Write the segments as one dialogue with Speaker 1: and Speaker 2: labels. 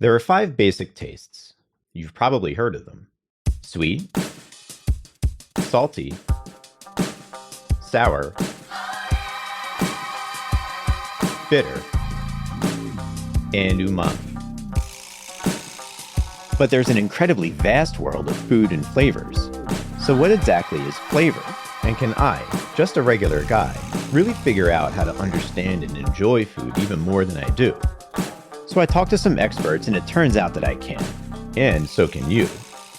Speaker 1: There are 5 basic tastes. You've probably heard of them. Sweet, salty, sour, bitter, and umami. But there's an incredibly vast world of food and flavors. So what exactly is flavor? And can I, just a regular guy, really figure out how to understand and enjoy food even more than I do? So I talked to some experts, and it turns out that I can. And so can you.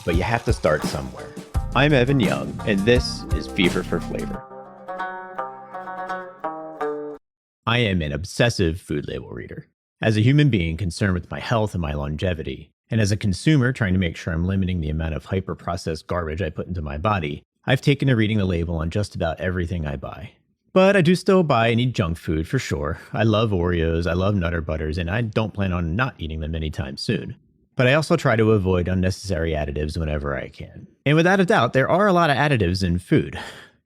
Speaker 1: But you have to start somewhere. I'm Evan Young, and this is Fever for Flavor. I am an obsessive food label reader. As a human being concerned with my health and my longevity, and as a consumer trying to make sure I'm limiting the amount of hyper-processed garbage I put into my body, I've taken to reading the label on just about everything I buy. But I do still buy and eat junk food for sure. I love Oreos, I love Nutter Butters, and I don't plan on not eating them anytime soon. But I also try to avoid unnecessary additives whenever I can. And without a doubt, there are a lot of additives in food.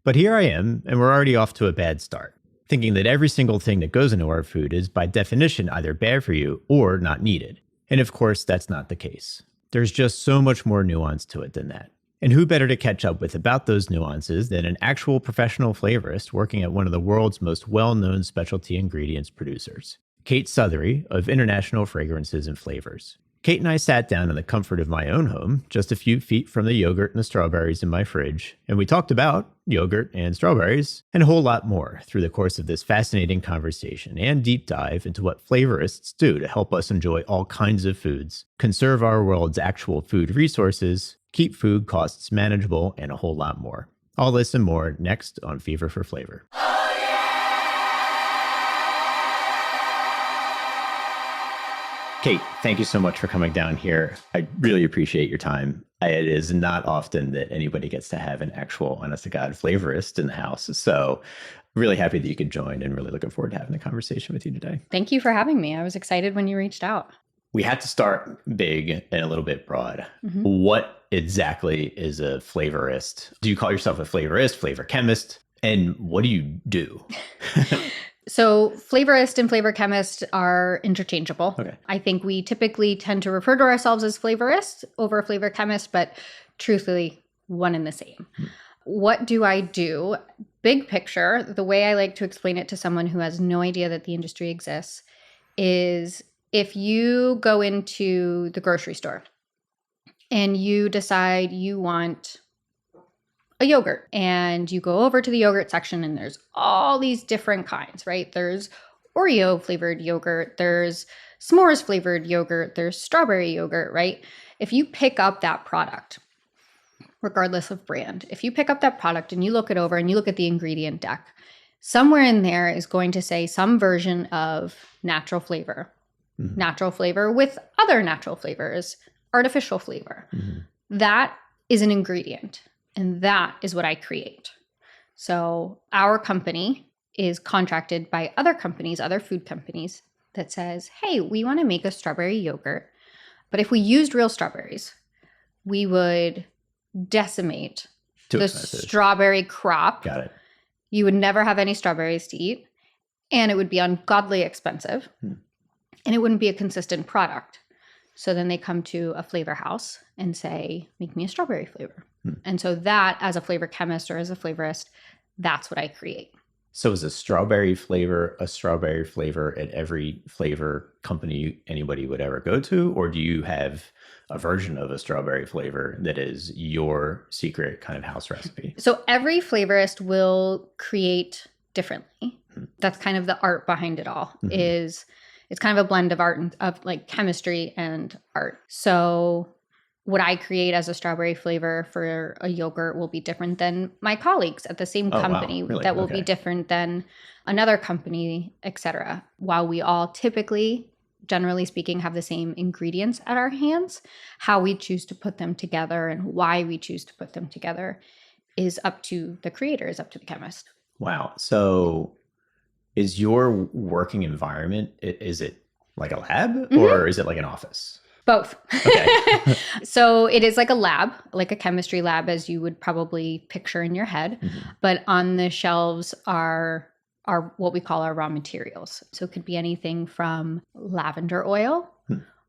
Speaker 1: But here I am, and we're already off to a bad start, thinking that every single thing that goes into our food is by definition either bad for you or not needed. And of course, that's not the case. There's just so much more nuance to it than that. And who better to catch up with about those nuances than an actual professional flavorist working at one of the world's most well-known specialty ingredients producers, Kate Southrey of International Fragrances and Flavors. Kate and I sat down in the comfort of my own home, just a few feet from the yogurt and the strawberries in my fridge, and we talked about yogurt and strawberries and a whole lot more through the course of this fascinating conversation and deep dive into what flavorists do to help us enjoy all kinds of foods, conserve our world's actual food resources, keep food costs manageable, and a whole lot more. All this and more next on Fever for Flavor. Kate, thank you so much for coming down here. I really appreciate your time. It is not often that anybody gets to have an actual, honest-to-God flavorist in the house. So really happy that you could join and really looking forward to having a conversation with you today.
Speaker 2: Thank you for having me. I was excited when you reached out.
Speaker 1: We had to start big and a little bit broad. Mm-hmm. What exactly is a flavorist? Do you call yourself a flavorist, flavor chemist? And what do you do?
Speaker 2: So flavorist and flavor chemist are interchangeable.
Speaker 1: Okay.
Speaker 2: I think we typically tend to refer to ourselves as flavorist over flavor chemist, but truthfully, one and the same. What do I do? Big picture, the way I like to explain it to someone who has no idea that the industry exists is if you go into the grocery store and you decide you want a yogurt and you go over to the yogurt section and there's all these different kinds, right? There's Oreo flavored yogurt, there's s'mores flavored yogurt, there's strawberry yogurt, right? If you pick up that product, regardless of brand, if you pick up that product and you look it over and you look at the ingredient deck, somewhere in there is going to say some version of natural flavor, natural flavor with other natural flavors, artificial flavor. That is an ingredient. And that is what I create. So our company is contracted by other companies, other food companies that says, hey, we want to make a strawberry yogurt. But if we used real strawberries, we would decimate the strawberry crop.
Speaker 1: Got it.
Speaker 2: You would never have any strawberries to eat. And it would be ungodly expensive. And it wouldn't be a consistent product. So then they come to a flavor house and say, make me a strawberry flavor. And so that, as a flavor chemist or as a flavorist, that's what I create.
Speaker 1: So is a strawberry flavor at every flavor company anybody would ever go to? Or do you have a version of a strawberry flavor that is your secret kind of house recipe?
Speaker 2: So every flavorist will create differently. That's kind of the art behind it all, is it's kind of a blend of art and of like chemistry and art. So what I create as a strawberry flavor for a yogurt will be different than my colleagues at the same company.
Speaker 1: Wow. Really?
Speaker 2: That will be different than another company, etc. While we all typically, generally speaking, have the same ingredients at our hands, how we choose to put them together and why we choose to put them together is up to the creator, is up to the chemist.
Speaker 1: Wow. So is your working environment, is it like a lab or is it like an office?
Speaker 2: Both.
Speaker 1: Okay.
Speaker 2: So it is like a lab, like a chemistry lab, as you would probably picture in your head. But on the shelves are what we call our raw materials. So it could be anything from lavender oil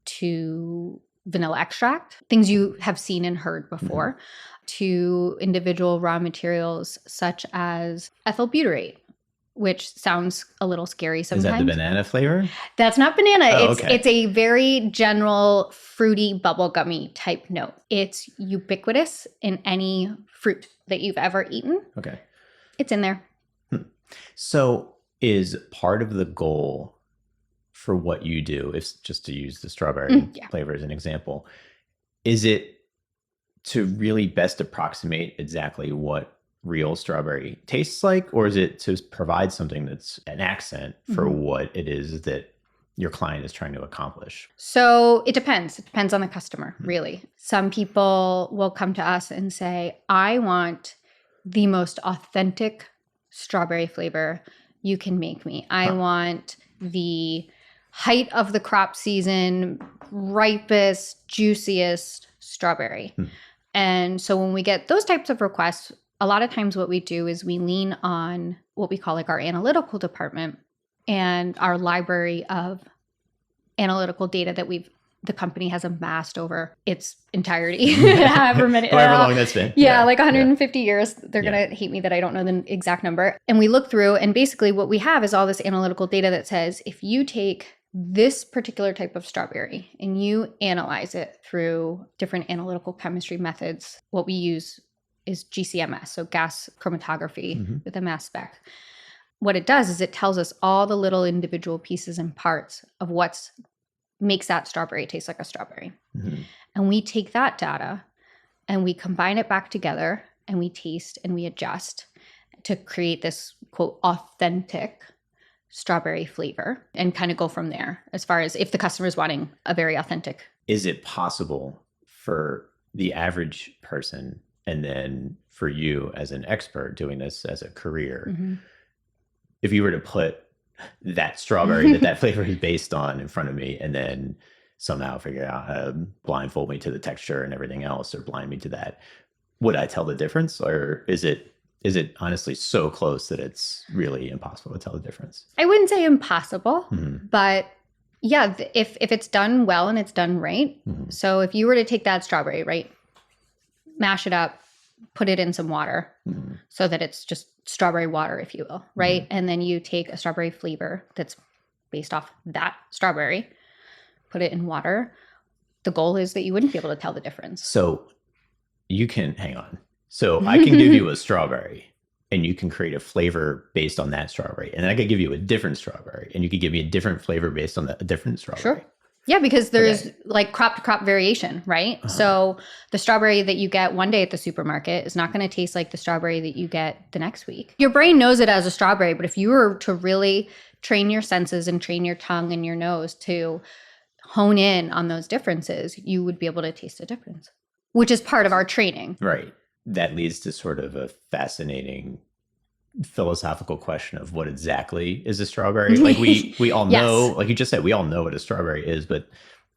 Speaker 2: to vanilla extract, things you have seen and heard before, to individual raw materials such as ethyl butyrate, which sounds a little scary sometimes.
Speaker 1: Is that the banana flavor?
Speaker 2: That's not banana.
Speaker 1: Oh,
Speaker 2: it's a very general fruity bubblegummy type note. It's ubiquitous in any fruit that you've ever eaten.
Speaker 1: Okay.
Speaker 2: It's in there.
Speaker 1: So is part of the goal for what you do, if just to use the strawberry flavor as an example, is it to really best approximate exactly what real strawberry tastes like, or is it to provide something that's an accent for what it is that your client is trying to accomplish?
Speaker 2: So it depends. It depends on the customer, really. Some people will come to us and say, I want the most authentic strawberry flavor you can make me. I want the height of the crop season, ripest, juiciest strawberry. And so when we get those types of requests, a lot of times what we do is we lean on what we call like our analytical department and our library of analytical data that the company has amassed over its entirety. However
Speaker 1: long that's been.
Speaker 2: Yeah, like 150 years. They're going to hate me that I don't know the exact number. And we look through, and basically what we have is all this analytical data that says, if you take this particular type of strawberry and you analyze it through different analytical chemistry methods, what we use is GCMS, so gas chromatography with a mass spec. What it does is it tells us all the little individual pieces and parts of what makes that strawberry taste like a strawberry. And we take that data and we combine it back together and we taste and we adjust to create this, quote, authentic strawberry flavor and kind of go from there as far as if the customer is wanting a very authentic.
Speaker 1: Is it possible for the average person, and then for you as an expert doing this as a career, if you were to put that strawberry that flavor is based on in front of me and then somehow figure out how to blindfold me to the texture and everything else, or blind me to that, would I tell the difference? Or is it honestly so close that it's really impossible to tell the difference?
Speaker 2: I wouldn't say impossible, but yeah, if it's done well and it's done right. So if you were to take that strawberry, right, mash it up, put it in some water so that it's just strawberry water, if you will, right? And then you take a strawberry flavor that's based off that strawberry, put it in water. The goal is that you wouldn't be able to tell the difference.
Speaker 1: So you can, hang on. So I can give you a strawberry and you can create a flavor based on that strawberry. And then I could give you a different strawberry and you could give me a different flavor based on a different strawberry.
Speaker 2: Sure. Yeah, because there's like crop to crop variation, right? So the strawberry that you get one day at the supermarket is not going to taste like the strawberry that you get the next week. Your brain knows it as a strawberry, but if you were to really train your senses and train your tongue and your nose to hone in on those differences, you would be able to taste the difference, which is part of our training.
Speaker 1: Right. That leads to sort of a fascinating philosophical question of what exactly is a strawberry. Like we all know, like you just said, we all know what a strawberry is, but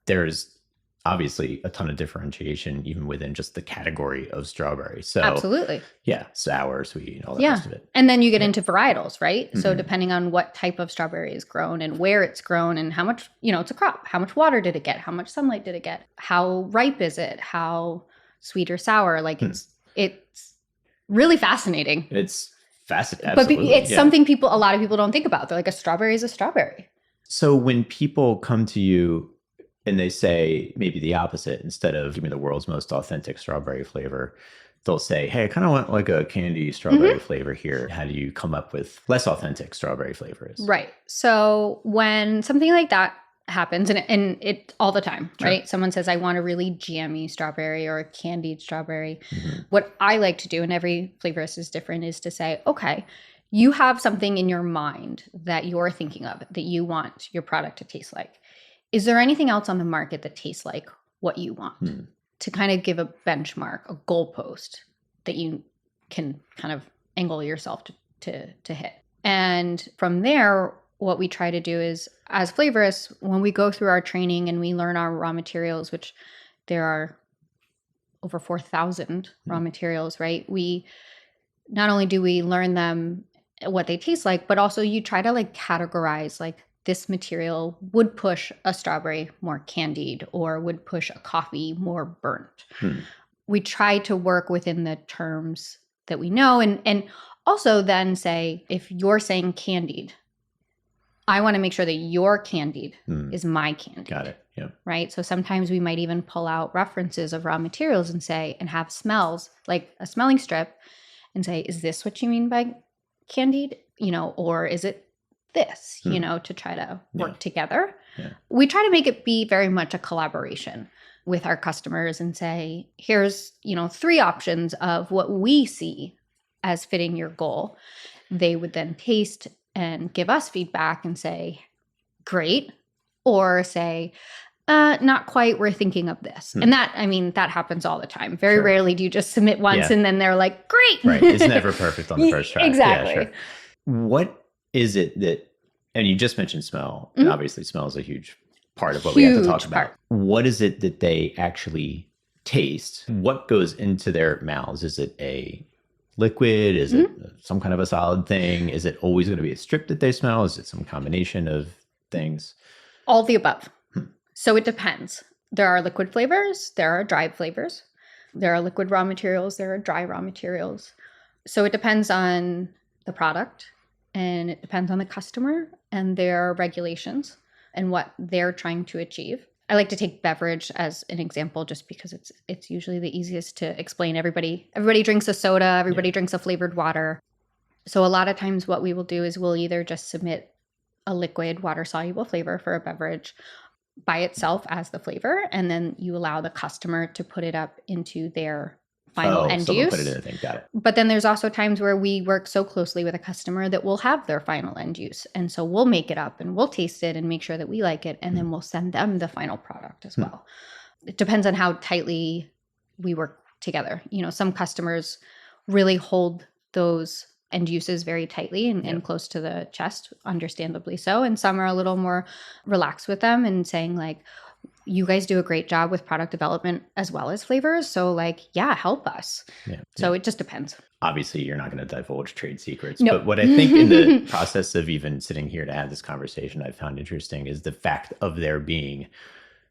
Speaker 1: there's obviously a ton of differentiation even within just the category of strawberry. So
Speaker 2: absolutely.
Speaker 1: Yeah. Sour, sweet, all the rest of it.
Speaker 2: And then you get into varietals, right? So depending on what type of strawberry is grown and where it's grown and how much, it's a crop. How much water did it get? How much sunlight did it get? How ripe is it? How sweet or sour? Like it's really fascinating.
Speaker 1: It's fascinating.
Speaker 2: But it's something a lot of people don't think about. They're like, a strawberry is a strawberry.
Speaker 1: So when people come to you and they say maybe the opposite, instead of give me the world's most authentic strawberry flavor, they'll say, hey, I kind of want like a candy strawberry flavor here. How do you come up with less authentic strawberry flavors? Right.
Speaker 2: So when something like that happens, and it all the time, right? Someone says, I want a really jammy strawberry or a candied strawberry. What I like to do, and every flavorist is different, is to say, okay, you have something in your mind that you're thinking of that you want your product to taste like. Is there anything else on the market that tastes like what you want? To kind of give a benchmark, a goalpost that you can kind of angle yourself to hit. And from there, what we try to do is, as flavorists, when we go through our training and we learn our raw materials, which there are over 4,000 raw materials, right? We not only do we learn them, what they taste like, but also you try to like categorize like this material would push a strawberry more candied or would push a coffee more burnt. We try to work within the terms that we know, and also then say, if you're saying candied, I want to make sure that your candied is my candied.
Speaker 1: Got it. Yeah.
Speaker 2: Right. So sometimes we might even pull out references of raw materials and say, and have smells, like a smelling strip, and say, is this what you mean by candied? Or is it this, to try to work together. Yeah. We try to make it be very much a collaboration with our customers and say, here's, 3 options of what we see as fitting your goal. They would then taste and give us feedback and say, great, or say, not quite, we're thinking of this. And that happens all the time. Very rarely do you just submit once and then they're like, great.
Speaker 1: Right. It's never perfect on the first try.
Speaker 2: Exactly.
Speaker 1: Yeah, sure. What is it that, and you just mentioned smell, and obviously smell is a huge part of what we have to talk about. What is it that they actually taste? What goes into their mouths? Is it a liquid? Is it some kind of a solid thing? Is it always going to be a strip that they smell? Is it some combination of things?
Speaker 2: All the above. So it depends. There are liquid flavors. There are dry flavors. There are liquid raw materials. There are dry raw materials. So it depends on the product, and it depends on the customer and their regulations and what they're trying to achieve. I like to take beverage as an example just because it's usually the easiest to explain. Everybody drinks a soda, everybody drinks a flavored water. So a lot of times what we will do is we'll either just submit a liquid water-soluble flavor for a beverage by itself as the flavor, and then you allow the customer to put it up into their final end use.
Speaker 1: Put it in a thing. Got it.
Speaker 2: But then there's also times where we work so closely with a customer that we'll have their final end use. And so we'll make it up and we'll taste it and make sure that we like it. And then we'll send them the final product as well. It depends on how tightly we work together. Some customers really hold those end uses very tightly and close to the chest, understandably so. And some are a little more relaxed with them and saying like, you guys do a great job with product development as well as flavors. So help us. Yeah, so it just depends.
Speaker 1: Obviously, you're not going to divulge trade secrets.
Speaker 2: Nope.
Speaker 1: But what I think in the process of even sitting here to have this conversation, I found interesting is the fact of there being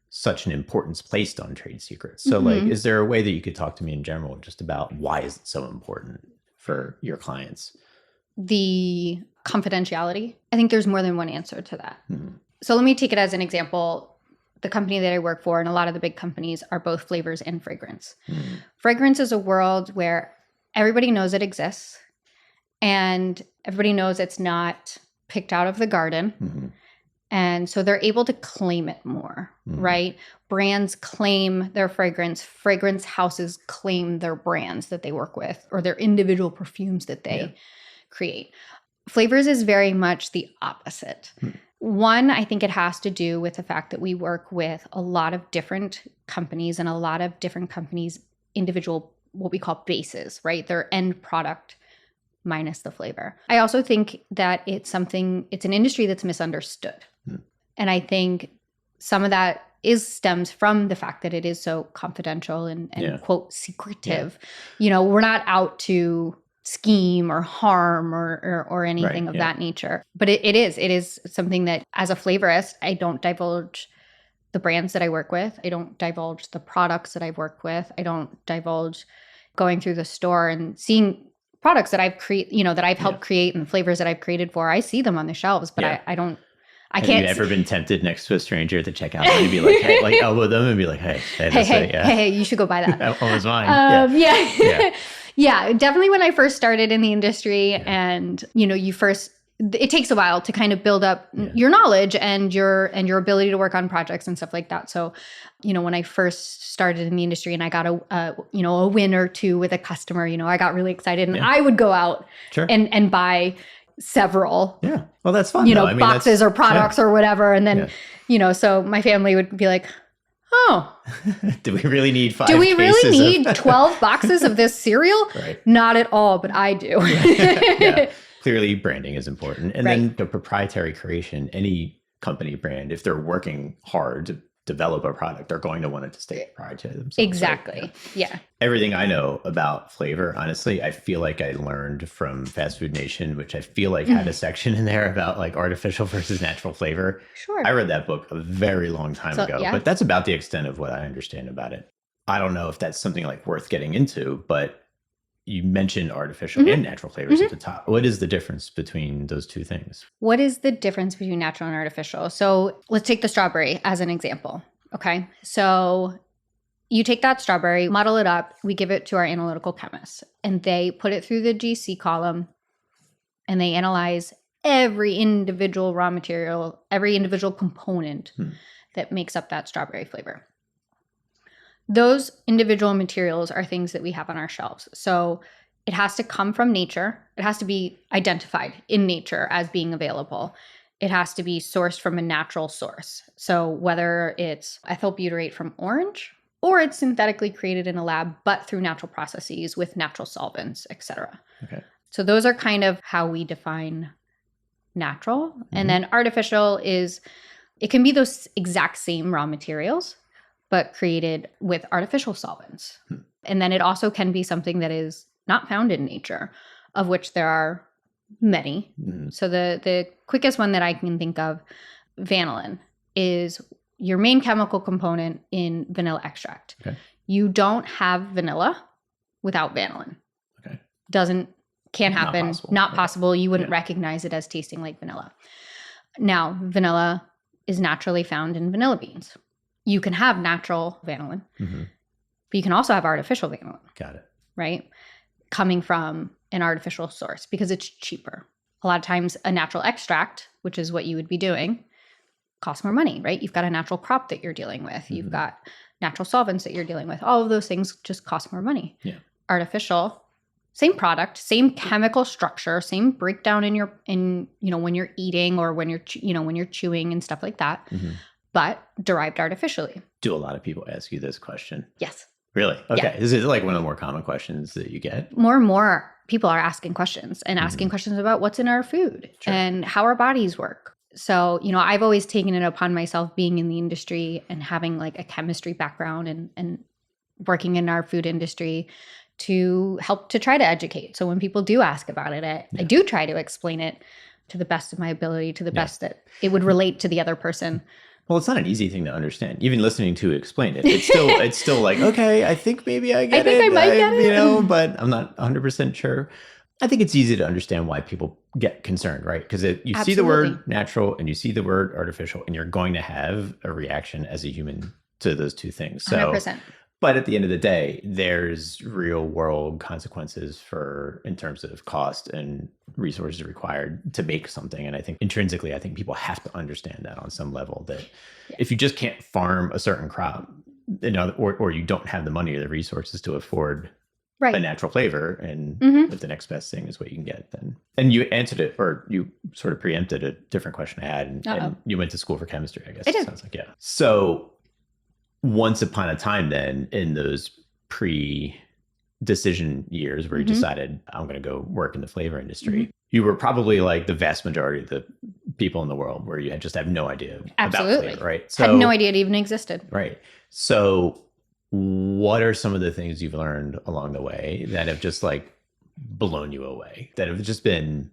Speaker 1: such an importance placed on trade secrets. So is there a way that you could talk to me in general just about why is it so important for your clients?
Speaker 2: The confidentiality. I think there's more than one answer to that. So let me take it as an example. The company that I work for and a lot of the big companies are both flavors and fragrance. Fragrance is a world where everybody knows it exists and everybody knows it's not picked out of the garden. And so they're able to claim it more, right? Brands claim their fragrance. Fragrance houses claim their brands that they work with or their individual perfumes that they create. Flavors is very much the opposite. One, I think it has to do with the fact that we work with a lot of different companies and a lot of different companies' individual, what we call bases, right? Their end product minus the flavor. I also think that it's an industry that's misunderstood. And I think some of that stems from the fact that it is so confidential and quote, secretive. We're not out to scheme or harm or anything of that nature. But it is something that as a flavorist, I don't divulge the brands that I work with. I don't divulge the products that I've worked with. I don't divulge going through the store and seeing products that I've that I've helped create and flavors that I've created for. I see them on the shelves, but I can't.
Speaker 1: Have you ever been tempted next to a stranger at the checkout and be like, hey, like elbow them and be like, hey,
Speaker 2: you should go buy that.
Speaker 1: That one was mine.
Speaker 2: Yeah, definitely when I first started in the industry and, it takes a while to kind of build up your knowledge and your ability to work on projects and stuff like that. So, when I first started in the industry and I got a win or two with a customer, I got really excited and I would go out and buy several,
Speaker 1: well, that's fun.
Speaker 2: Boxes or products or whatever. And then, so my family would be like, oh,
Speaker 1: do we really need 5
Speaker 2: Do we really need
Speaker 1: of
Speaker 2: 12 boxes of this cereal?
Speaker 1: Right.
Speaker 2: Not at all, but I do.
Speaker 1: Clearly, branding is important. And then the proprietary creation, any company brand, if they're working hard develop a product are going to want it to stay proprietary to themselves.
Speaker 2: Exactly.
Speaker 1: Right?
Speaker 2: Yeah.
Speaker 1: Everything I know about flavor, honestly, I feel like I learned from Fast Food Nation, which I feel like had a section in there about like artificial versus natural flavor.
Speaker 2: Sure.
Speaker 1: I read that book a very long time ago, but that's about the extent of what I understand about it. I don't know if that's something like worth getting into, but you mentioned artificial and natural flavors at the top. What is the difference between those two things?
Speaker 2: What is the difference between natural and artificial? So let's take the strawberry as an example. Okay. So you take that strawberry, muddle it up, we give it to our analytical chemists, and they put it through the GC column and they analyze every individual raw material, every individual component that makes up that strawberry flavor. Those individual materials are things that we have on our shelves. So it has to come from nature. It has to be identified in nature as being available. It has to be sourced from a natural source. So whether it's ethyl butyrate from orange or it's synthetically created in a lab, but through natural processes with natural solvents, etc.
Speaker 1: Okay.
Speaker 2: So those are kind of how we define natural. And then artificial is, it can be those exact same raw materials, but created with artificial solvents. And then it also can be something that is not found in nature, of which there are many. So the quickest one that I can think of, vanillin, is your main chemical component in vanilla extract.
Speaker 1: Okay.
Speaker 2: You don't have vanilla without vanillin.
Speaker 1: Okay.
Speaker 2: Can't happen. Not possible. You wouldn't recognize it as tasting like vanilla. Now, vanilla is naturally found in vanilla beans. You can have natural vanillin, but you can also have artificial vanillin.
Speaker 1: Got it.
Speaker 2: Right? Coming from an artificial source because it's cheaper. A lot of times a natural extract, which is what you would be doing, costs more money, right? You've got a natural crop that you're dealing with. You've got natural solvents that you're dealing with. All of those things just cost more money.
Speaker 1: Yeah.
Speaker 2: Artificial, same product, same chemical structure, same breakdown when you're eating or when you're chewing and stuff like that. But derived artificially.
Speaker 1: Do a lot of people ask you this question?
Speaker 2: Yes.
Speaker 1: Really? Okay.
Speaker 2: Yeah.
Speaker 1: Is it like one of the more common questions that you get?
Speaker 2: More and more people are asking questions and asking questions about what's in our food and how our bodies work. So, I've always taken it upon myself being in the industry and having like a chemistry background and working in our food industry to help to try to educate. So when people do ask about it, I do try to explain it to the best of my ability, to the best that it would relate to the other person.
Speaker 1: Well, it's not an easy thing to understand. Even listening to explain it, it's still like, okay, I think maybe I get it.
Speaker 2: I think I might get it.
Speaker 1: But I'm not 100% sure. I think it's easy to understand why people get concerned, right? Because you see the word natural and you see the word artificial, and you're going to have a reaction as a human to those two things. So
Speaker 2: 100%.
Speaker 1: But at the end of the day, there's real world consequences in terms of cost and resources required to make something. And I think intrinsically, people have to understand that on some level, that if you just can't farm a certain crop, or you don't have the money or the resources to afford a natural flavor, and if the next best thing is what you can get, then. And you answered it, or you sort of preempted a different question I had, and you went to school for chemistry, I guess.
Speaker 2: I did.
Speaker 1: Sounds like, yeah. So once upon a time then, in those pre-decision years where you decided, I'm going to go work in the flavor industry, you were probably like the vast majority of the people in the world where you just have no idea about flavor, right?
Speaker 2: So, had no idea it even existed.
Speaker 1: Right. So what are some of the things you've learned along the way that have just like blown you away, that have just been,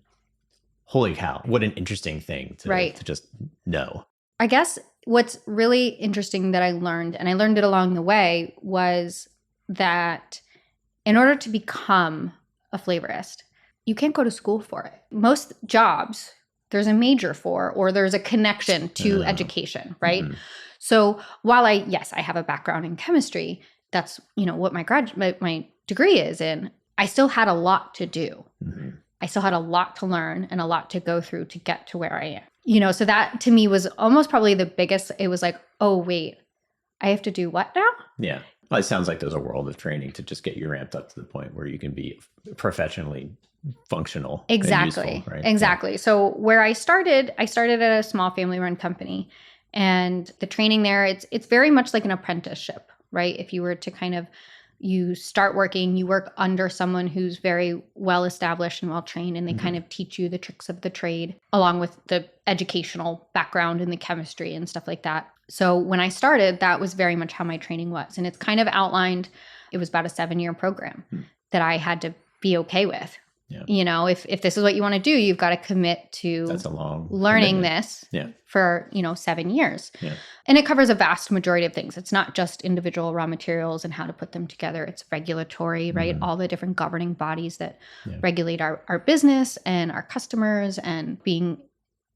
Speaker 1: holy cow, what an interesting thing to just know?
Speaker 2: I guess what's really interesting that I learned, and I learned it along the way, was that in order to become a flavorist, you can't go to school for it. Most jobs, there's a major for, or there's a connection to education, right? So while I have a background in chemistry, that's, what my degree is in, I still had a lot to do. I still had a lot to learn and a lot to go through to get to where I am. So that to me was almost probably the biggest. It was like, oh, wait, I have to do what now? Yeah.
Speaker 1: Well, it sounds like there's a world of training to just get you ramped up to the point where you can be professionally functional.
Speaker 2: Exactly.
Speaker 1: And useful, right?
Speaker 2: Exactly. Yeah. So where I started at a small family-run company, and the training there, it's very much like an apprenticeship, right? If you were to you start working, you work under someone who's very well established and well trained, and they kind of teach you the tricks of the trade along with the educational background and the chemistry and stuff like that. So when I started, that was very much how my training was. And it's kind of outlined, it was about a 7-year program that I had to be okay with.
Speaker 1: Yeah.
Speaker 2: You know, if this is what you want to do, you've got to commit to
Speaker 1: That's a long
Speaker 2: learning
Speaker 1: commitment.
Speaker 2: this
Speaker 1: Yeah.
Speaker 2: for, 7 years.
Speaker 1: Yeah.
Speaker 2: And it covers a vast majority of things. It's not just individual raw materials and how to put them together. It's regulatory, right? All the different governing bodies that regulate our business and our customers, and being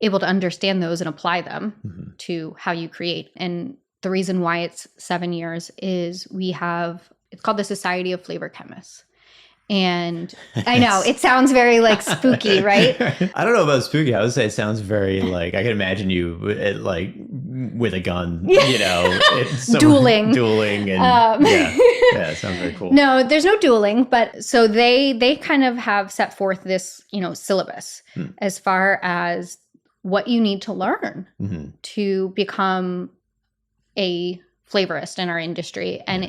Speaker 2: able to understand those and apply them to how you create. And the reason why it's 7 years is it's called the Society of Flavor Chemists. And I know it sounds very like spooky, right?
Speaker 1: I don't know about spooky. I would say it sounds very like, I can imagine you like with a gun, dueling and it sounds very cool.
Speaker 2: No, there's no dueling, but so they kind of have set forth this, syllabus as far as what you need to learn to become a flavorist in our industry. And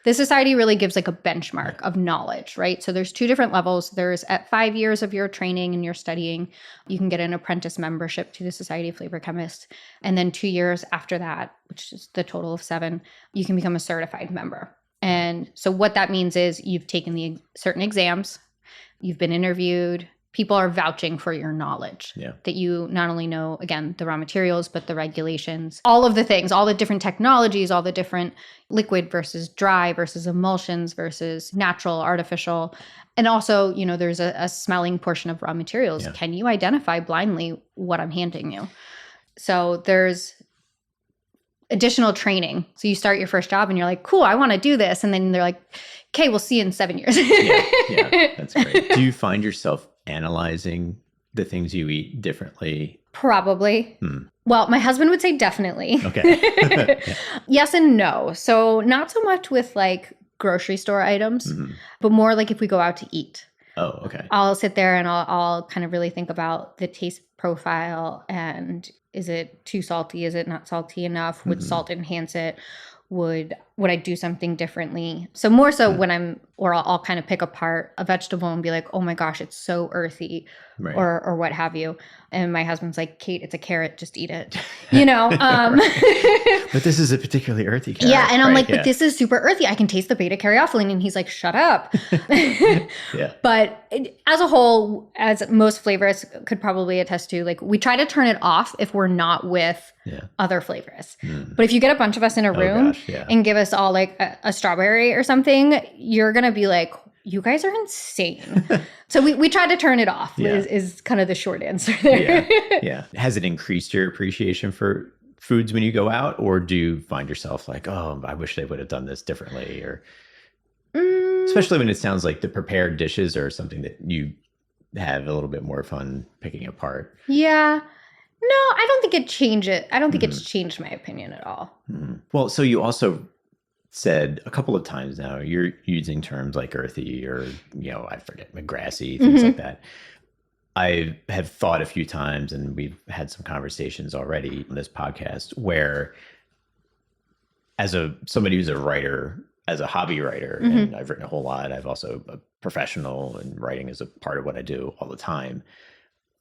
Speaker 2: the society really gives like a benchmark of knowledge, right? So there's 2 different levels. There's at 5 years of your training and your studying, you can get an apprentice membership to the Society of Flavor Chemists. And then 2 years after that, which is the total of 7, you can become a certified member. And so what that means is you've taken the certain exams, you've been interviewed, people are vouching for your knowledge, that you not only know, again, the raw materials, but the regulations, all of the things, all the different technologies, all the different liquid versus dry versus emulsions versus natural, artificial. And also, there's a smelling portion of raw materials. Yeah. Can you identify blindly what I'm handing you? So there's additional training. So you start your first job and you're like, cool, I want to do this. And then they're like, okay, we'll see you in 7 years.
Speaker 1: yeah, that's great. Do you find yourself analyzing the things you eat differently?
Speaker 2: Probably. Well, my husband would say definitely.
Speaker 1: Okay.
Speaker 2: Yes and no. So not so much with like grocery store items, but more like if we go out to eat.
Speaker 1: Oh, okay.
Speaker 2: I'll sit there and I'll kind of really think about the taste profile, and is it too salty? Is it not salty enough? Would salt enhance it? Would I do something differently? So more so when I'll kind of pick apart a vegetable and be like, oh my gosh, it's so earthy, right, or what have you. And my husband's like, Kate, it's a carrot, just eat it.
Speaker 1: But this is a particularly earthy carrot.
Speaker 2: Yeah, and I'm like, but this is super earthy. I can taste the beta caryophyllene. And he's like, shut up. But as a whole, as most flavorists could probably attest to, like, we try to turn it off if we're not with other flavorists. But if you get a bunch of us in a room and give us all like a strawberry or something, you're going to be like, you guys are insane. So we try to turn it off is kind of the short answer there.
Speaker 1: Yeah. Has it increased your appreciation for foods when you go out, or do you find yourself like, oh, I wish they would have done this differently? Or especially when it sounds like the prepared dishes are something that you have a little bit more fun picking apart.
Speaker 2: Yeah. No, I don't think it changed it. I don't think it's changed my opinion at all.
Speaker 1: Well, so you also said a couple of times now, you're using terms like earthy or, I forget, grassy, things like that. I have thought a few times, and we've had some conversations already on this podcast, where as somebody who's a writer, as a hobby writer, and I've written a whole lot, I've also a professional, and writing is a part of what I do all the time.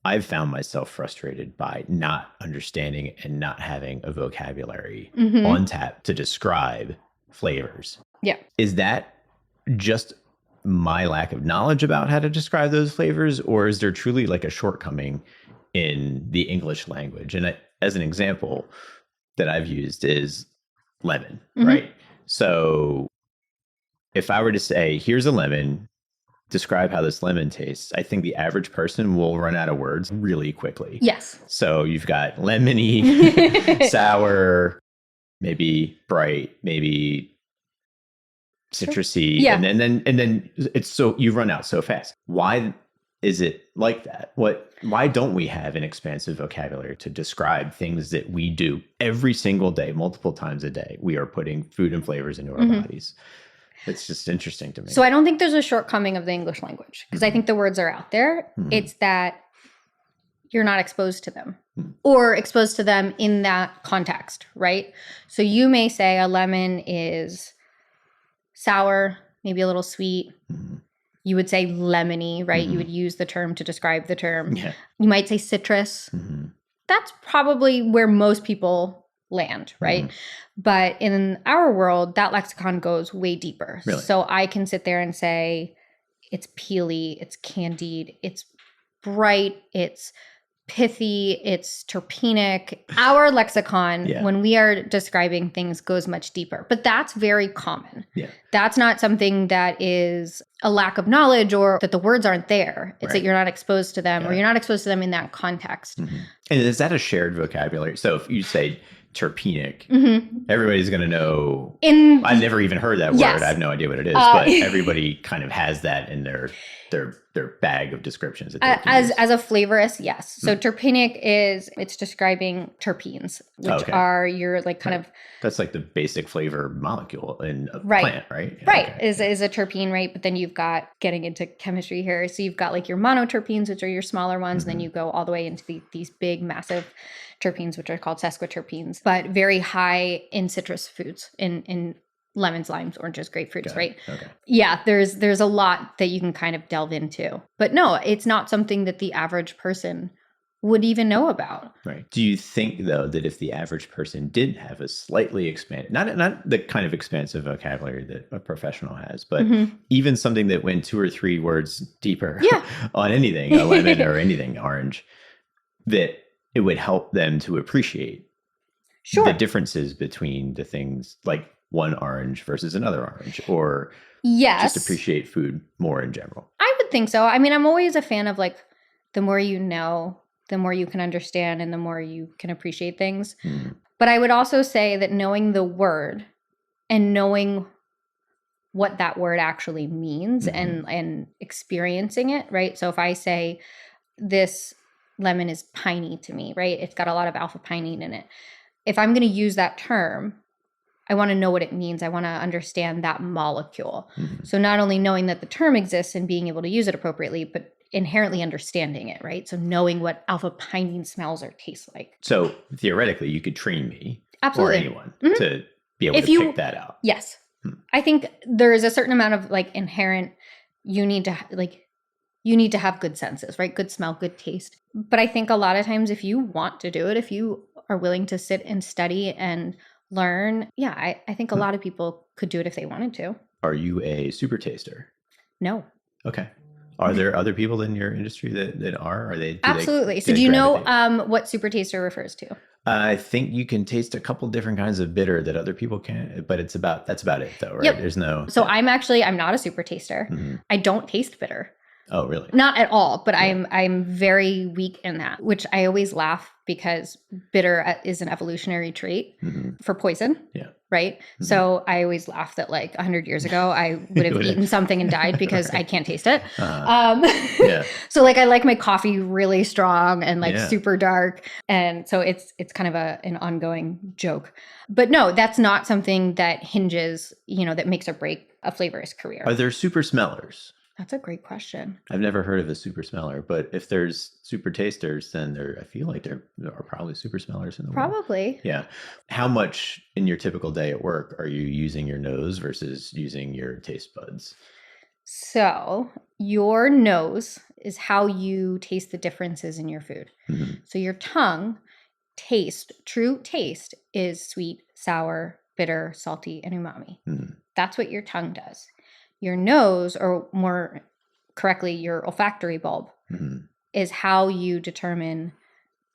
Speaker 1: I've found myself frustrated by not understanding and not having a vocabulary on tap to describe flavors.
Speaker 2: Yeah.
Speaker 1: Is that just my lack of knowledge about how to describe those flavors, or is there truly like a shortcoming in the English language? And as an example that I've used is lemon, right? So if I were to say, here's a lemon, describe how this lemon tastes, I think the average person will run out of words really quickly.
Speaker 2: Yes.
Speaker 1: So you've got lemony, sour, maybe bright, maybe citrusy, and then it's so you run out so fast. Why is it like that? Why don't we have an expansive vocabulary to describe things that we do every single day, multiple times a day? We are putting food and flavors into our bodies. It's just interesting to me.
Speaker 2: So I don't think there's a shortcoming of the English language, because I think the words are out there. It's that you're not exposed to them or exposed to them in that context, right? So you may say a lemon is sour, maybe a little sweet. You would say lemony, right? You would use the term to describe the term. Yeah. You might say citrus. That's probably where most people land, right? But in our world, that lexicon goes way deeper.
Speaker 1: Really?
Speaker 2: So I can sit there and say it's peely, it's candied, it's bright, it's pithy, it's terpenic. Our lexicon, when we are describing things, goes much deeper. But that's very common.
Speaker 1: Yeah.
Speaker 2: That's not something that is a lack of knowledge or that the words aren't there. It's that you're not exposed to them or you're not exposed to them in that context.
Speaker 1: And is that a shared vocabulary? So if you say terpenic, everybody's going to know. I've never even heard that word. I have no idea what it is, but everybody kind of has that in their bag of descriptions. That
Speaker 2: as a flavorist, yes. So terpenic it's describing terpenes, which are your like kind of.
Speaker 1: That's like the basic flavor molecule in a plant, right?
Speaker 2: Right. Okay. Is a terpene, right? But then you've got, getting into chemistry here, so you've got like your monoterpenes, which are your smaller ones, and then you go all the way into these big, massive terpenes, which are called sesquiterpenes, but very high in citrus foods, in lemons, limes, oranges, grapefruits, right? Okay. Yeah, there's a lot that you can kind of delve into. But no, it's not something that the average person would even know about.
Speaker 1: Right. Do you think, though, that if the average person did have a slightly expanded, not the kind of expansive vocabulary that a professional has, but even something that went 2 or 3 words deeper on anything, a lemon or anything orange, that it would help them to appreciate the differences between the things, like one orange versus another orange, or just appreciate food more in general?
Speaker 2: I would think so. I mean, I'm always a fan of like, the more you know, the more you can understand and the more you can appreciate things. But I would also say that knowing the word and knowing what that word actually means and experiencing it, right? So if I say this lemon is piney to me, right? It's got a lot of alpha pinene in it. If I'm going to use that term, I want to know what it means. I want to understand that molecule. So not only knowing that the term exists and being able to use it appropriately, but inherently understanding it, right? So knowing what alpha pinene smells or tastes like.
Speaker 1: So theoretically, you could train me or anyone to be able to pick that out.
Speaker 2: Yes. I think there is a certain amount of like inherent, you need to have good senses, right? Good smell, good taste. But I think a lot of times if you want to do it, if you are willing to sit and study and learn, I think a lot of people could do it if they wanted to.
Speaker 1: Are you a super taster?
Speaker 2: No.
Speaker 1: Okay. Are there other people in your industry that are? Are they?
Speaker 2: Absolutely. So do you know what super taster refers to?
Speaker 1: I think you can taste a couple different kinds of bitter that other people can't, but that's about it though, right?
Speaker 2: Yep.
Speaker 1: There's no.
Speaker 2: So I'm not a super taster. I don't taste bitter.
Speaker 1: Oh, really?
Speaker 2: Not at all, but I'm very weak in that, which I always laugh because bitter is an evolutionary trait for poison. Yeah. Right? So I always laugh that like 100 years ago, I would have eaten something and died because I can't taste it. So like I like my coffee really strong and like super dark. And so it's kind of an ongoing joke. But no, that's not something that hinges, that makes or break a flavorist career.
Speaker 1: Are there super smellers?
Speaker 2: That's a great question.
Speaker 1: I've never heard of a super smeller, but if there's super tasters, then I feel like there are probably super smellers in the world.
Speaker 2: Probably.
Speaker 1: Yeah. How much in your typical day at work are you using your nose versus using your taste buds?
Speaker 2: So your nose is how you taste the differences in your food. So your tongue true taste is sweet, sour, bitter, salty, and umami. That's what your tongue does. Your nose, or more correctly, your olfactory bulb, is how you determine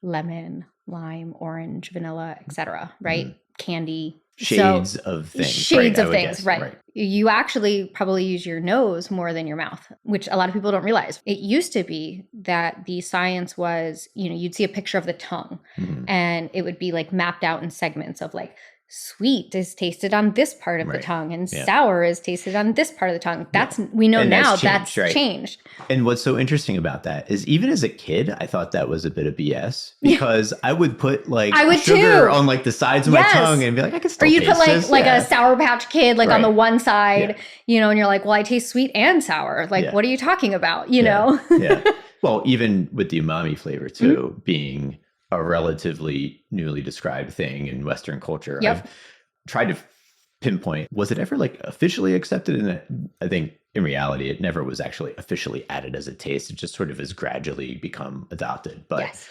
Speaker 2: lemon, lime, orange, vanilla, etc. Right? Candy.
Speaker 1: Shades of things.
Speaker 2: Right. You actually probably use your nose more than your mouth, which a lot of people don't realize. It used to be that the science was, you'd see a picture of the tongue and it would be like mapped out in segments of like, sweet is tasted on this part of the tongue and sour is tasted on this part of the tongue. We know now that's changed.
Speaker 1: And what's so interesting about that is even as a kid, I thought that was a bit of BS because I would put like sugar on like the sides of my tongue and be like, I can still taste this. Or you'd put like a Sour Patch Kid like on the one side, and you're like, well, I taste sweet and sour. Like, what are you talking about? You know? Well, even with the umami flavor too, being a relatively newly described thing in Western culture. I've tried to pinpoint, was it ever like officially accepted? And I think in reality, it never was actually officially added as a taste. It just sort of has gradually become adopted. But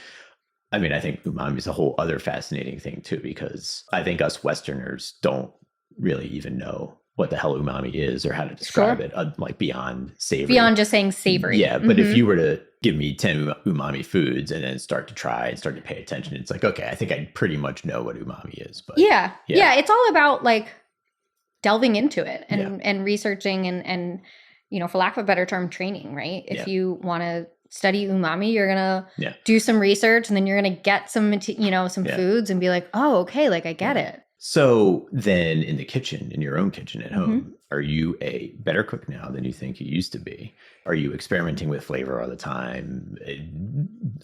Speaker 1: I mean, I think umami is a whole other fascinating thing too, because I think us Westerners don't really even know what the hell umami is or how to describe it, like beyond savory.
Speaker 2: Beyond just saying savory.
Speaker 1: Yeah, but if you were to give me 10 umami foods and then start to try and start to pay attention, it's like, okay, I think I pretty much know what umami is. But
Speaker 2: yeah, it's all about like delving into it and researching and, for lack of a better term, training, right? If you want to study umami, you're going to do some research, and then you're going to get some, some foods and be like, oh, okay, like I get it.
Speaker 1: So then in the kitchen, in your own kitchen at home, are you a better cook now than you think you used to be? Are you experimenting with flavor all the time?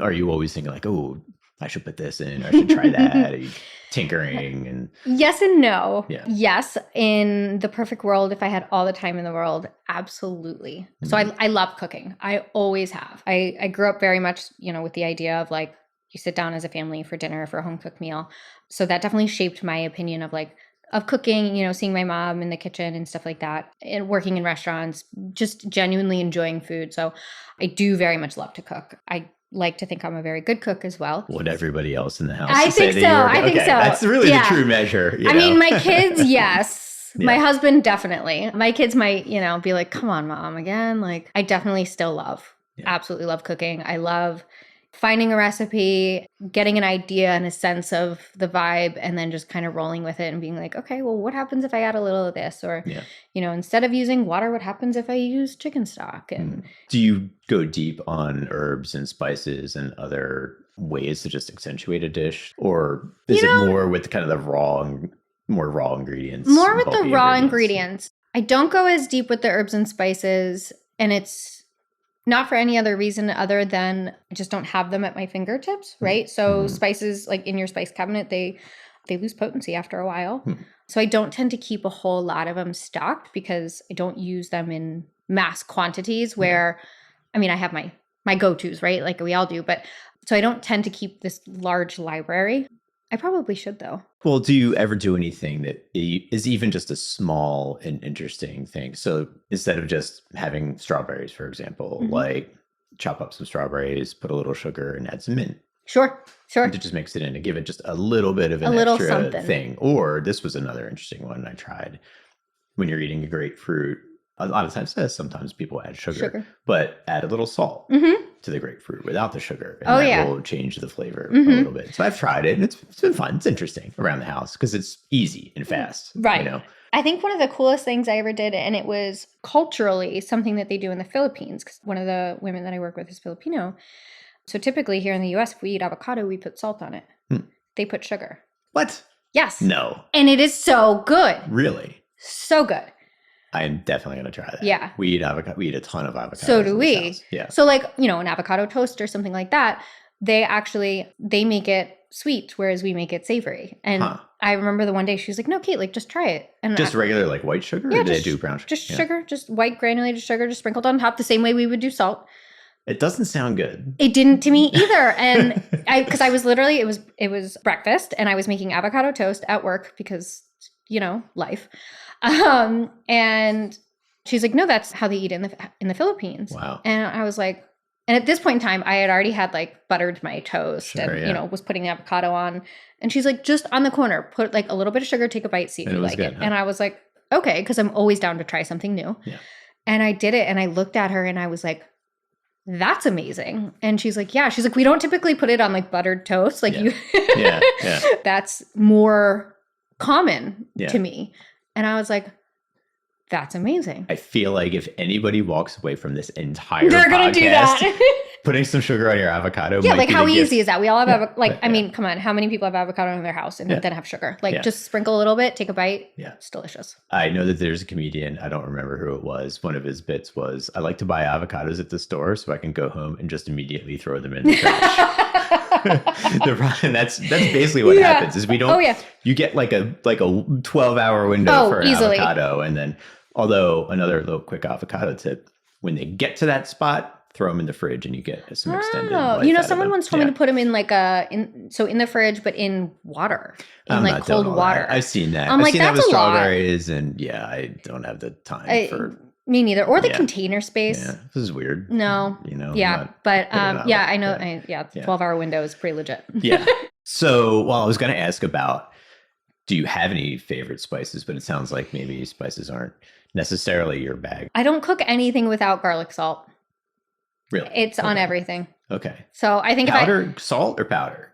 Speaker 1: Are you always thinking like, oh, I should put this in, or I should try that? Are you tinkering? And
Speaker 2: yes and no.
Speaker 1: Yeah.
Speaker 2: Yes. In the perfect world, if I had all the time in the world, absolutely. So I love cooking. I always have. I grew up very much, with the idea of like, you sit down as a family for dinner, for a home cooked meal. So that definitely shaped my opinion of cooking, seeing my mom in the kitchen and stuff like that, and working in restaurants, just genuinely enjoying food. So I do very much love to cook. I like to think I'm a very good cook as well.
Speaker 1: What every else in the house?
Speaker 2: I think so.
Speaker 1: That's really the true measure.
Speaker 2: I mean, my kids, yes. My husband, definitely. My kids might, be like, come on, mom, again. Like, I definitely still absolutely love cooking. I love finding a recipe, getting an idea and a sense of the vibe, and then just kind of rolling with it and being like, okay, well, what happens if I add a little of this? Or, instead of using water, what happens if I use chicken stock? And
Speaker 1: do you go deep on herbs and spices and other ways to just accentuate a dish? Or is it more with kind of the more raw ingredients?
Speaker 2: More with the raw ingredients. I don't go as deep with the herbs and spices, and it's not for any other reason other than I just don't have them at my fingertips, right? So spices, like in your spice cabinet, they lose potency after a while. So I don't tend to keep a whole lot of them stocked because I don't use them in mass quantities where, I mean, I have my go-tos, right? Like we all do. But so I don't tend to keep this large library. I probably should, though.
Speaker 1: Well, do you ever do anything that is even just a small and interesting thing? So instead of just having strawberries, for example, like chop up some strawberries, put a little sugar, and add some mint.
Speaker 2: Sure.
Speaker 1: To just mix it in and give it just a little bit of an extra something. Thing. Or this was another interesting one I tried. When you're eating a grapefruit, a lot of times, sometimes people add sugar, but add a little salt to the grapefruit without the sugar. And that will change the flavor a little bit. So I've tried it, and it's been fun. It's interesting around the house because it's easy and fast.
Speaker 2: Right. I think one of the coolest things I ever did, and it was culturally something that they do in the Philippines, because one of the women that I work with is Filipino. So typically here in the US, if we eat avocado, we put salt on it. They put sugar.
Speaker 1: What?
Speaker 2: Yes.
Speaker 1: No.
Speaker 2: And it is so good.
Speaker 1: Really?
Speaker 2: So good.
Speaker 1: I am definitely going to try that.
Speaker 2: Yeah.
Speaker 1: We eat avocado. We eat a ton of avocado.
Speaker 2: So do we.
Speaker 1: Yeah.
Speaker 2: So like, an avocado toast or something like that, they make it sweet, whereas we make it savory. And I remember the one day she was like, no, Kate, like just try it. And
Speaker 1: just regular like white sugar?
Speaker 2: Yeah,
Speaker 1: or do they do brown sugar?
Speaker 2: Just sugar, just white granulated sugar, just sprinkled on top the same way we would do salt.
Speaker 1: It doesn't sound good.
Speaker 2: It didn't to me either. And because I was literally, it was breakfast and I was making avocado toast at work because, life. And she's like, no, that's how they eat in the Philippines.
Speaker 1: Wow.
Speaker 2: And I was like, and at this point in time, I had already had like buttered my toast and, was putting the avocado on. And she's like, just on the corner, put like a little bit of sugar, take a bite, see if you like it. Huh? And I was like, okay, because I'm always down to try something new.
Speaker 1: Yeah. And
Speaker 2: I did it and I looked at her and I was like, that's amazing. And she's like, yeah. She's like, we don't typically put it on like buttered toast. Like
Speaker 1: yeah.
Speaker 2: That's more common to me. And I was like, that's amazing.
Speaker 1: I feel like if anybody walks away from this entire
Speaker 2: they're going to do that.
Speaker 1: Putting some sugar on your avocado.
Speaker 2: Yeah, like how easy is that? We all have I mean, come on, how many people have avocado in their house and then have sugar? Like just sprinkle a little bit, take a bite. Yeah. It's delicious.
Speaker 1: I know that there's a comedian, I don't remember who it was. One of his bits was, I like to buy avocados at the store so I can go home and just immediately throw them in the trash. And that's basically what happens is we don't, you get like a 12-hour window for an avocado. And then, although another little quick avocado tip, when they get to that spot, throw them in the fridge and you get some extended life
Speaker 2: someone once told me to put them in like in the fridge, but in water, in like cold water.
Speaker 1: I've seen that. I've seen that with strawberries and I don't have the time for
Speaker 2: Me neither. Or the
Speaker 1: Yeah.
Speaker 2: container space.
Speaker 1: Yeah, this is weird.
Speaker 2: No.
Speaker 1: You know.
Speaker 2: Yeah. But yeah, I know.
Speaker 1: Yeah.
Speaker 2: The 12-hour window is pretty legit.
Speaker 1: Yeah. So, well, I was going to ask about, do you have any favorite spices? But it sounds like maybe spices aren't necessarily your bag.
Speaker 2: I don't cook anything without garlic salt.
Speaker 1: Really?
Speaker 2: It's on everything.
Speaker 1: Okay.
Speaker 2: So I think
Speaker 1: powder salt or powder?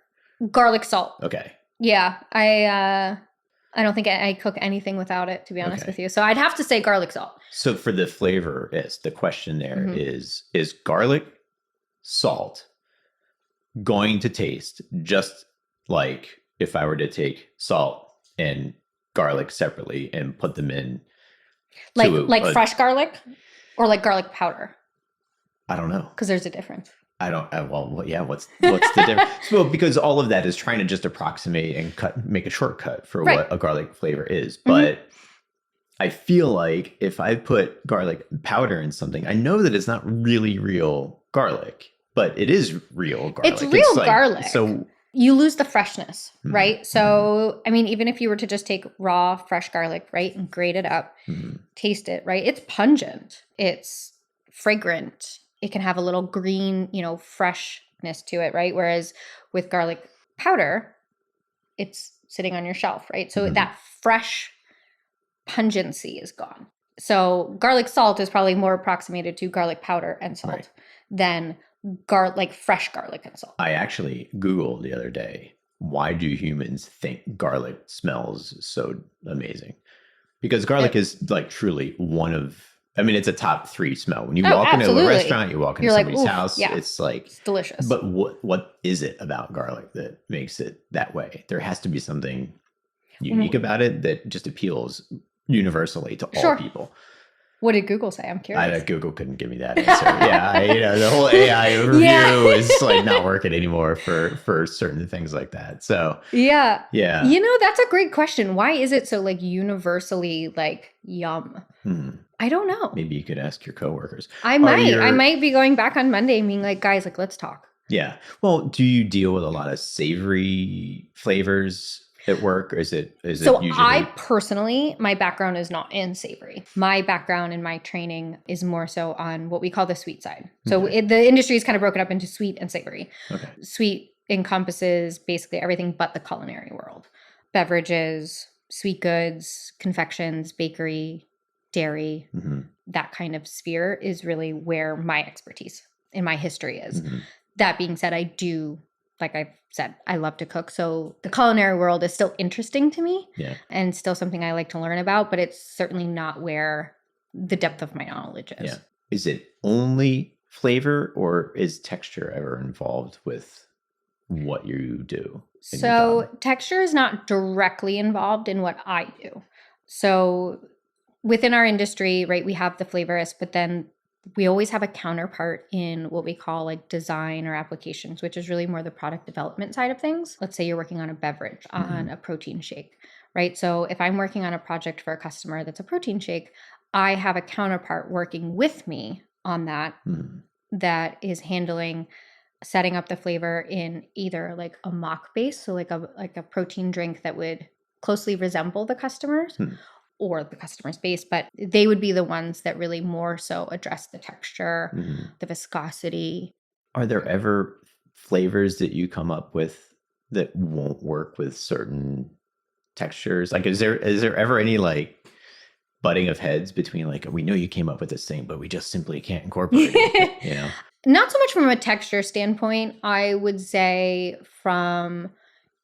Speaker 2: Garlic salt.
Speaker 1: Okay.
Speaker 2: Yeah. I don't think I cook anything without it, to be honest with you. So I'd have to say garlic salt.
Speaker 1: So for the flavorist, the question there is garlic salt going to taste just like if I were to take salt and garlic separately and put them in
Speaker 2: like fresh garlic or like garlic powder?
Speaker 1: I don't know.
Speaker 2: Because there's a difference.
Speaker 1: I don't. Well, yeah. What's the difference? Well, because all of that is trying to just approximate and make a shortcut for what a garlic flavor is. But I feel like if I put garlic powder in something, I know that it's not really real garlic, but it is real garlic.
Speaker 2: It's real garlic.
Speaker 1: So
Speaker 2: you lose the freshness, right? So, I mean, even if you were to just take raw, fresh garlic, right, and grate it up, taste it, right? It's pungent. It's fragrant. It can have a little green, freshness to it, right? Whereas with garlic powder, it's sitting on your shelf, right? So that fresh pungency is gone. So garlic salt is probably more approximated to garlic powder and salt than fresh garlic and salt.
Speaker 1: I actually Googled the other day, why do humans think garlic smells so amazing? Because garlic is like truly it's a top 3 smell. When you walk into a restaurant, you walk into somebody's house, it's like...
Speaker 2: It's delicious.
Speaker 1: But what is it about garlic that makes it that way? There has to be something unique about it that just appeals universally to all people.
Speaker 2: What did Google say? I'm curious.
Speaker 1: Google couldn't give me that answer. The whole AI review is like not working anymore for certain things like that. So yeah.
Speaker 2: That's a great question. Why is it so like universally like yum? I don't know.
Speaker 1: Maybe you could ask your coworkers.
Speaker 2: I might be going back on Monday and being like, guys, like let's talk.
Speaker 1: Yeah. Well, do you deal with a lot of savory flavors at work, or is it usually...
Speaker 2: I personally, my background is not in savory. My background and my training is more so on what we call the sweet side. So the industry is kind of broken up into sweet and savory. Sweet encompasses basically everything but the culinary world. Beverages, sweet goods, confections, bakery, dairy, that kind of sphere is really where my expertise and my history is. That being said, like I've said, I love to cook. So the culinary world is still interesting to me and still something I like to learn about, but it's certainly not where the depth of my knowledge is. Yeah.
Speaker 1: Is it only flavor, or is texture ever involved with what you do?
Speaker 2: So texture is not directly involved in what I do. So within our industry, right, we have the flavorist, but then we always have a counterpart in what we call like design or applications, which is really more the product development side of things. Let's say you're working on a beverage, on a protein shake, right? So if I'm working on a project for a customer that's a protein shake, I have a counterpart working with me on that that is handling setting up the flavor in either like a mock base, so like a protein drink that would closely resemble the customer's, or the customer's base, but they would be the ones that really more so address the texture, the viscosity.
Speaker 1: Are there ever flavors that you come up with that won't work with certain textures? Like, is there ever any like butting of heads between like, we know you came up with this thing, but we just simply can't incorporate it,
Speaker 2: Not so much from a texture standpoint. I would say from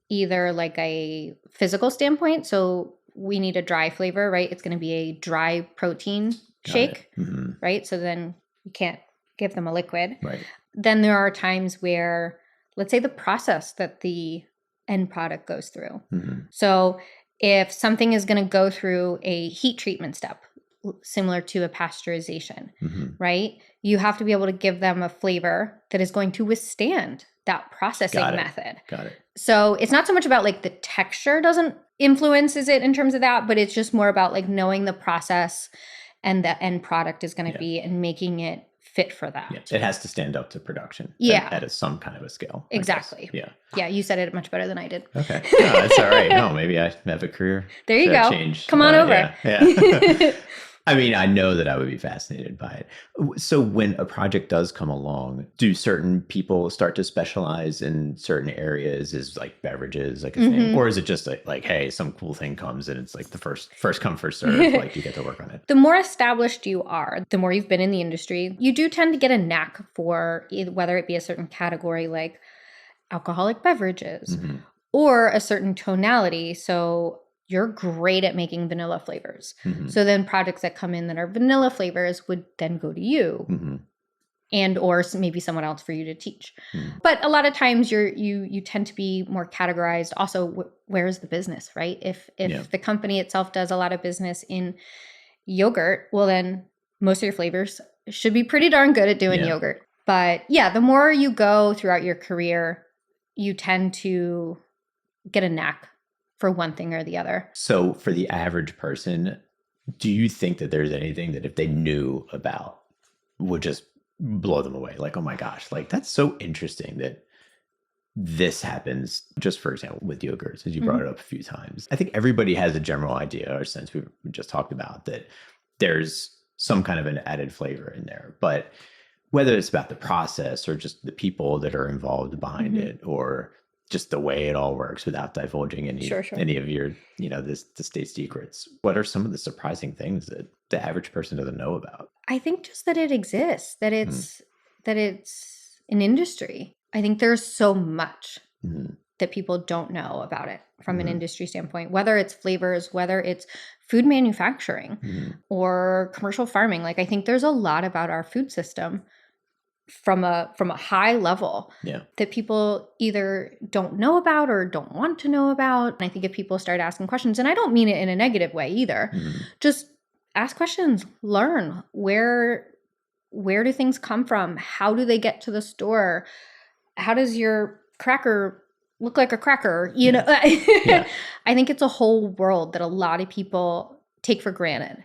Speaker 2: either like a physical standpoint. So we need a dry flavor, right? It's going to be a dry protein shake, right? So then you can't give them a liquid.
Speaker 1: Right.
Speaker 2: Then there are times where, let's say the process that the end product goes through. So if something is going to go through a heat treatment step, similar to a pasteurization, right? You have to be able to give them a flavor that is going to withstand that processing method.
Speaker 1: Got it.
Speaker 2: So it's not so much about like the texture doesn't influences it in terms of that, but it's just more about like knowing the process and the end product is going to be and making it fit for that.
Speaker 1: Yeah. It has to stand up to production at some kind of a scale.
Speaker 2: Exactly. Yeah, you said it much better than I did.
Speaker 1: Okay. No, that's all right. No, maybe I have a career.
Speaker 2: There you go.
Speaker 1: Change.
Speaker 2: Come on over.
Speaker 1: Yeah. I mean, I know that I would be fascinated by it. So when a project does come along, do certain people start to specialize in certain areas? Is like beverages like a thing? Or is it just like, hey, some cool thing comes and it's like the first come, first serve, like you get to work on it?
Speaker 2: The more established you are, the more you've been in the industry, you do tend to get a knack for whether it be a certain category like alcoholic beverages or a certain tonality. So you're great at making vanilla flavors. So then projects that come in that are vanilla flavors would then go to you and or maybe someone else for you to teach. But a lot of times you tend to be more categorized. Also, where's the business, right? If the company itself does a lot of business in yogurt, well then most of your flavors should be pretty darn good at doing yogurt. But yeah, the more you go throughout your career, you tend to get a knack for one thing or the other.
Speaker 1: So for the average person, do you think that there's anything that if they knew about would just blow them away? Like, oh my gosh, like that's so interesting that this happens, just for example, with yogurts, as you brought it up a few times. I think everybody has a general idea, or sense we just talked about, that there's some kind of an added flavor in there. But whether it's about the process or just the people that are involved behind it, or just the way it all works without divulging any of your, the state secrets. What are some of the surprising things that the average person doesn't know about?
Speaker 2: I think just that it exists, that it's an industry. I think there's so much that people don't know about it from an industry standpoint, whether it's flavors, whether it's food manufacturing or commercial farming. Like I think there's a lot about our food system from a high level that people either don't know about or don't want to know about. And I think if people start asking questions, and I don't mean it in a negative way either, just ask questions, learn where do things come from? How do they get to the store? How does your cracker look like a cracker? You know, I think it's a whole world that a lot of people take for granted.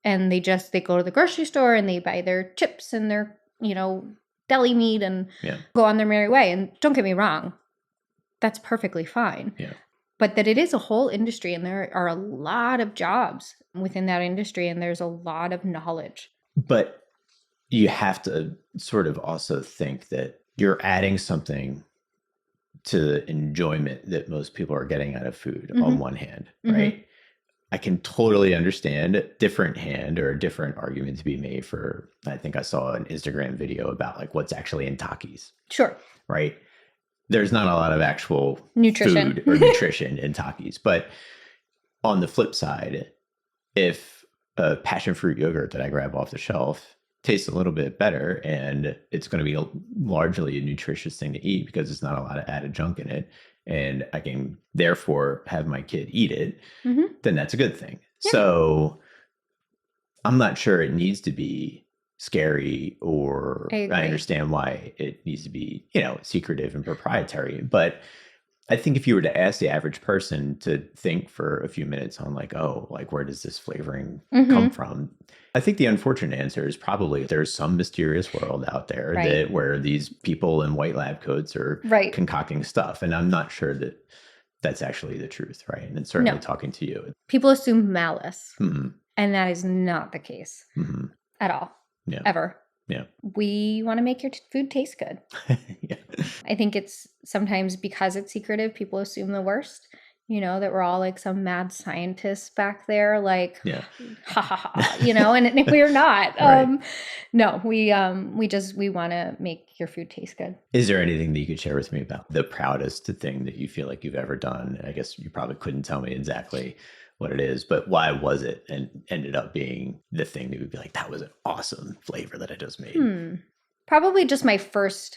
Speaker 2: And they go to the grocery store and they buy their chips and their deli meat and go on their merry way. And don't get me wrong, that's perfectly fine. But that it is a whole industry and there are a lot of jobs within that industry and there's a lot of knowledge.
Speaker 1: But you have to sort of also think that you're adding something to the enjoyment that most people are getting out of food on one hand, right? I can totally understand a different hand or a different argument to be made for, I think I saw an Instagram video about like what's actually in Takis.
Speaker 2: Sure.
Speaker 1: Right? There's not a lot of actual
Speaker 2: nutrition
Speaker 1: food or nutrition in Takis. But on the flip side, if a passion fruit yogurt that I grab off the shelf tastes a little bit better and it's going to be largely a nutritious thing to eat because it's not a lot of added junk in it, and I can therefore have my kid eat it, then that's a good thing. So I'm not sure it needs to be scary, or I understand why it needs to be, secretive and proprietary. But I think if you were to ask the average person to think for a few minutes on like, oh, like where does this flavoring come from? I think the unfortunate answer is probably there's some mysterious world out there that where these people in white lab coats are concocting stuff. And I'm not sure that that's actually the truth, right? And it's certainly talking to you.
Speaker 2: People assume malice. And that is not the case at all. Ever. We want to make your food taste good. I think it's sometimes because it's secretive, people assume the worst. That we're all like some mad scientists back there, like, ha ha ha, and we're not. No, we want to make your food taste good.
Speaker 1: Is there anything that you could share with me about the proudest thing that you feel like you've ever done? I guess you probably couldn't tell me exactly what it is, but why was it and ended up being the thing that would be like, that was an awesome flavor that I just made?
Speaker 2: Probably just my first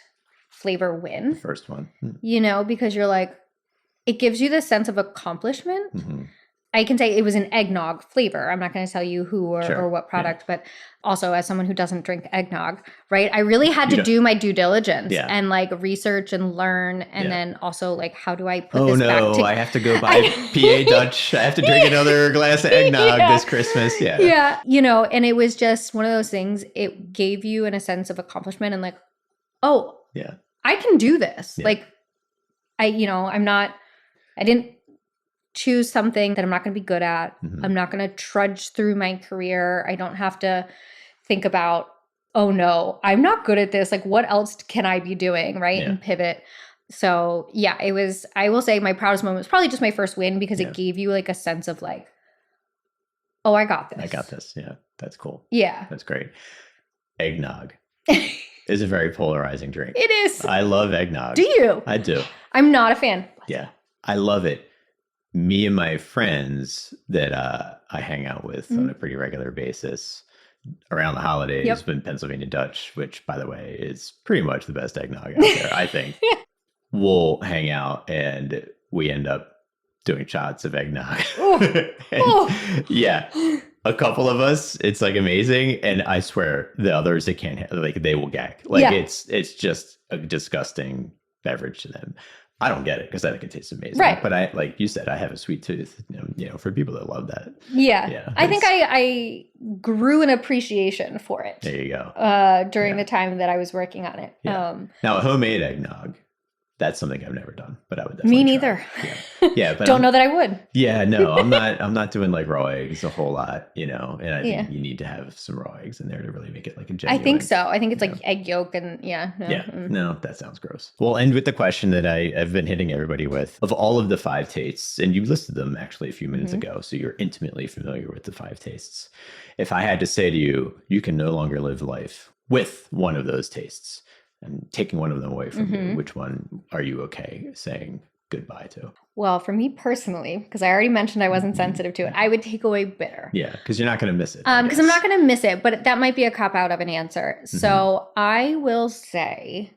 Speaker 2: flavor win.
Speaker 1: The first one.
Speaker 2: Because you're like, it gives you this sense of accomplishment. I can say it was an eggnog flavor. I'm not going to tell you who or what product, but also as someone who doesn't drink eggnog, right? I really had to do my due diligence and like research and learn. And then also like, how do I put this back together?
Speaker 1: I have to go buy PA Dutch. I have to drink another glass of eggnog this Christmas.
Speaker 2: And it was just one of those things. It gave you a sense of accomplishment and like, oh, I can do this. Like I didn't choose something that I'm not going to be good at. I'm not going to trudge through my career. I don't have to think about, oh no, I'm not good at this. Like, what else can I be doing? Right. And pivot. So yeah, I will say my proudest moment was probably just my first win because it gave you like a sense of like, oh, I got this.
Speaker 1: I got this. Yeah. That's cool.
Speaker 2: Yeah.
Speaker 1: That's great. Eggnog is a very polarizing drink.
Speaker 2: It is.
Speaker 1: I love eggnog.
Speaker 2: Do you?
Speaker 1: I do.
Speaker 2: I'm not a fan.
Speaker 1: Yeah. I love it. Me and my friends that I hang out with on a pretty regular basis around the holidays in Pennsylvania Dutch, which, by the way, is pretty much the best eggnog out there, I think. We'll hang out and we end up doing shots of eggnog. Yeah. A couple of us, it's like amazing. And I swear the others, they can't, like they will gag. Like it's just a disgusting beverage to them. I don't get it because I think it tastes amazing.
Speaker 2: Right.
Speaker 1: But I, like you said, I have a sweet tooth, for people that love that.
Speaker 2: Yeah. I think I grew an appreciation for it.
Speaker 1: There you go.
Speaker 2: During the time that I was working on it.
Speaker 1: Yeah. Now, a homemade eggnog, that's something I've never done, but I would definitely
Speaker 2: Me neither.
Speaker 1: Yeah. But
Speaker 2: don't know that I would.
Speaker 1: Yeah, no, I'm not doing like raw eggs a whole lot, and I think you need to have some raw eggs in there to really make it like a genuine.
Speaker 2: I think so. I think it's like egg yolk and
Speaker 1: No, that sounds gross. We'll end with the question that I've been hitting everybody with. Of all of the 5 tastes, and you listed them actually a few minutes ago, so you're intimately familiar with the 5 tastes. If I had to say to you, you can no longer live life with one of those tastes, and taking one of them away from you, which one are you okay saying goodbye to?
Speaker 2: Well, for me personally, because I already mentioned I wasn't sensitive to it, I would take away bitter.
Speaker 1: Yeah, because you're not going to miss it.
Speaker 2: Because I'm not going to miss it, but that might be a cop-out of an answer. So I will say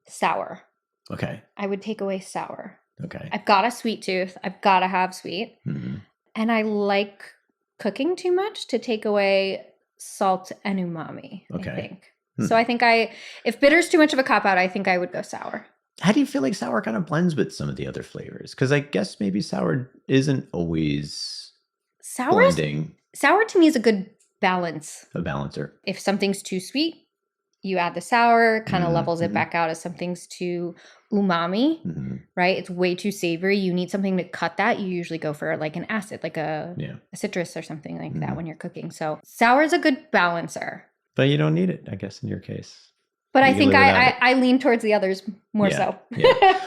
Speaker 2: sour.
Speaker 1: Okay.
Speaker 2: I would take away sour.
Speaker 1: Okay.
Speaker 2: I've got a sweet tooth. I've got to have sweet. And I like cooking too much to take away salt and umami, I think. So I think if bitter's too much of a cop-out, I think I would go sour.
Speaker 1: How do you feel like sour kind of blends with some of the other flavors? Because I guess maybe sour isn't always blending.
Speaker 2: Sour to me is a good balance.
Speaker 1: A balancer.
Speaker 2: If something's too sweet, you add the sour, kind of levels it back out. If something's too umami, right? It's way too savory. You need something to cut that. You usually go for like an acid, like a citrus or something like that when you're cooking. So sour is a good balancer.
Speaker 1: But you don't need it, I guess, in your case.
Speaker 2: But I think I lean towards the others more so.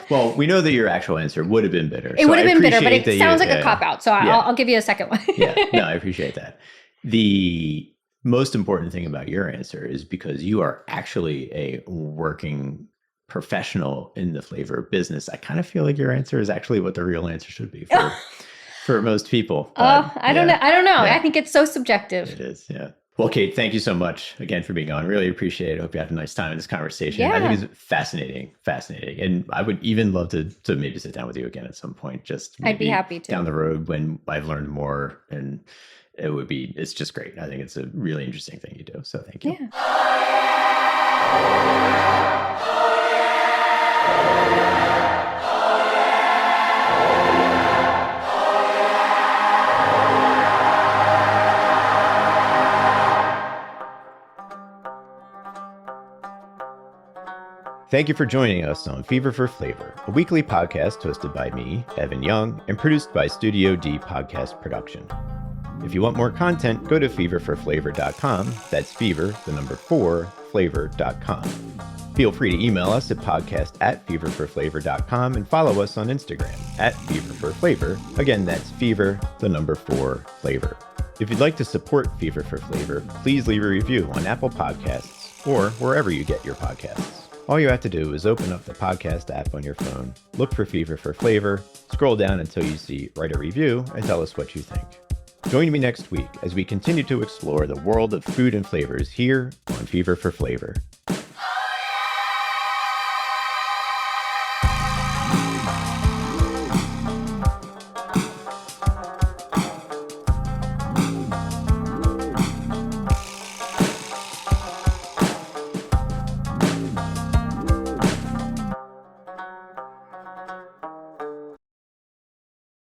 Speaker 1: Well, we know that your actual answer would have been bitter.
Speaker 2: It would have been bitter, but it sounds like a cop-out. So I'll give you a second one.
Speaker 1: No, I appreciate that. The most important thing about your answer is because you are actually a working professional in the flavor business. I kind of feel like your answer is actually what the real answer should be for most people.
Speaker 2: I don't know. I think it's so subjective.
Speaker 1: It is, yeah. Well, Kate, thank you so much again for being on. Really appreciate it. Hope you had a nice time in this conversation.
Speaker 2: Yeah.
Speaker 1: I think it's fascinating. And I would even love to maybe sit down with you again at some point. Just
Speaker 2: I'd be happy to.
Speaker 1: Down the road when I've learned more, and it's just great. I think it's a really interesting thing you do. So thank you. Thank you for joining us on Fever for Flavor, a weekly podcast hosted by me, Evan Young, and produced by Studio D Podcast Production. If you want more content, go to feverforflavor.com. That's fever, the number 4, flavor.com. Feel free to email us at podcast@feverforflavor.com and follow us on Instagram @feverforflavor. Again, that's fever, the number 4, flavor. If you'd like to support Fever for Flavor, please leave a review on Apple Podcasts or wherever you get your podcasts. All you have to do is open up the podcast app on your phone, look for Fever for Flavor, scroll down until you see Write a Review, and tell us what you think. Join me next week as we continue to explore the world of food and flavors here on Fever for Flavor.